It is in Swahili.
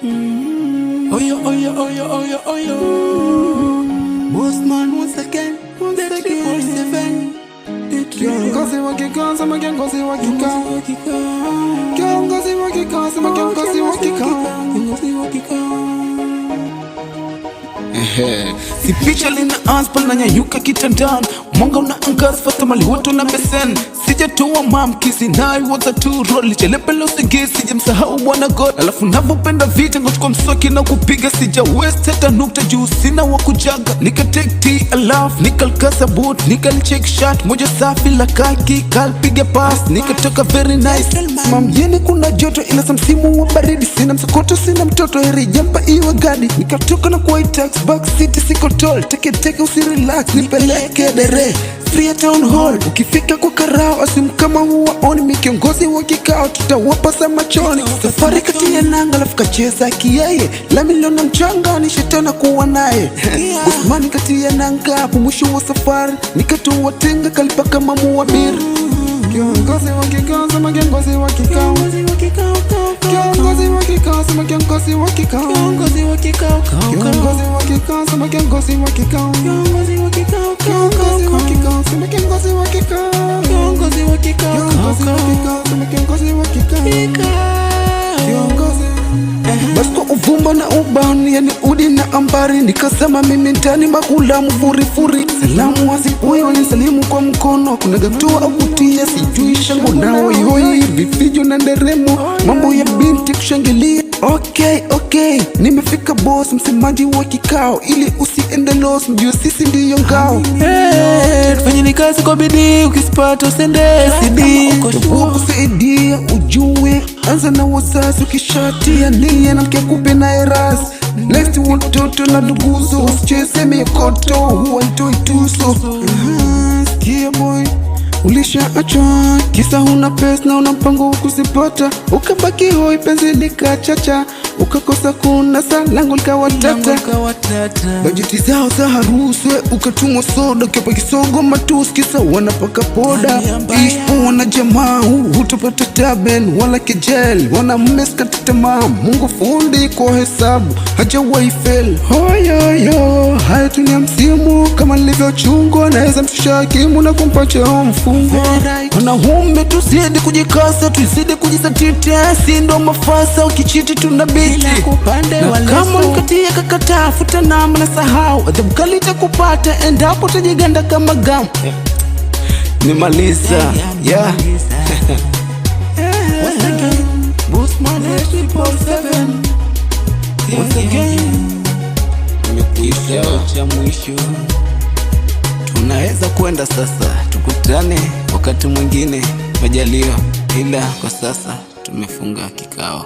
Oyo, oyo, oyo, oyo, oyo. Bossman once again, 24/7. Kiongozi wa kikao, sema kiongozi wa kikao. Kiongozi wa kikao, sema kiongozi wa kikao. Si picha lina aspa na nyanyuka kitandani, mwanga unaangaza fata mali wote na besen. Sijatoa mamkisi nai waza tu roli chelepele usigisi sijamsahau bwana God. Alafu navopenda vita ngochukua mswaki na kupiga sija west hata nukta juu sina wakujaga. Nika take tea alafu nikalkasa boot check shot moja safi la kaki kalpiga pass nikatoka very nice. Mamjeni kuna joto ila sa msimu wa baridi, sina msokoto sina mtoto heri jampa iwe gadi. Nikatoka na kuwa tax back city siko tall teke usirelax nipeleke dere Free Town Hall. Ukifika kwa karao asimu kama huwa oni mi kiongozi wa kikao tutawapa sa machoni. Safari kati ya nanga lafu kacheza kiyeye la miliona mchanga ni shetana kuwa naye. Usmani kati ya nanga hapo mwisho wa safari nikatoa tenga kalipa kama muwabiri. Kiongozi wa kikao, sema kiongozi wa kikao. Kiongozi wa kikao, sema kiongozi wa kikao. Kiongozi wa kikao, kiongozi wa kikao, sema kiongozi wa kikao. kiongozi wa kikao, Kiongozi wa kikao, sema kiongozi wa kikao. kiongozi wa kikao, Kiongozi wa kikao, sema kiongozi wa kikao. Kiongozi. Basi kwa uvumba na ubani yani udi na ambari nikasema mimi ntani makula mfurifuri. Salamu wasipuyo ni salimu kwa mkono kunaga kutua au kutia sijui shangu nao yoi vifijo na nderemo mambo ya binti kushangilia. Okay, nimefika boss msemaji wa kikao ili usiende loss mjue sisi ndiyo ngao. Tufanyeni kazi kwa bidii ukisipata usende CD kusaidia ujue anza na wazazi ukishatia nia na mkia kupe na eras. Next watoto na duguzo usicheze mikoto huwa itoi tuso. Sikia boy ulishaachwa kisa huna pesa na una mpango kusipata, ukabaki hoi penzi likachacha, ukakosa kuna langu likawatata. Bajeti zao za harusi ukatumwa soda kiapa kisogo matusi kisa wanapaka poda. Ishpo wana jamaa hutapata taben wala kejel wana meskata tamaa. Mungu fundi kwa hesabu hajawahi fail. Hoyoyo haya tunia msimu kama nilivyo chungwa naeza mshusha hakimu na kumpacha mfungo. Wanaume tuzidi kujikasa tuzidi kujisatiti sindo mafasa ukichiti tunabiti. Na kama mkatia kakata futa namba na sahau adhabu kali itakupata endapo utajiganda kama gamu. Nimaliza yeah. Bossman 24/7 once again nimekuisha cha mwisho. Tunaweza kwenda sasa, tukutane wakati mwingine majaliwa, ila kwa sasa tumefunga kikao.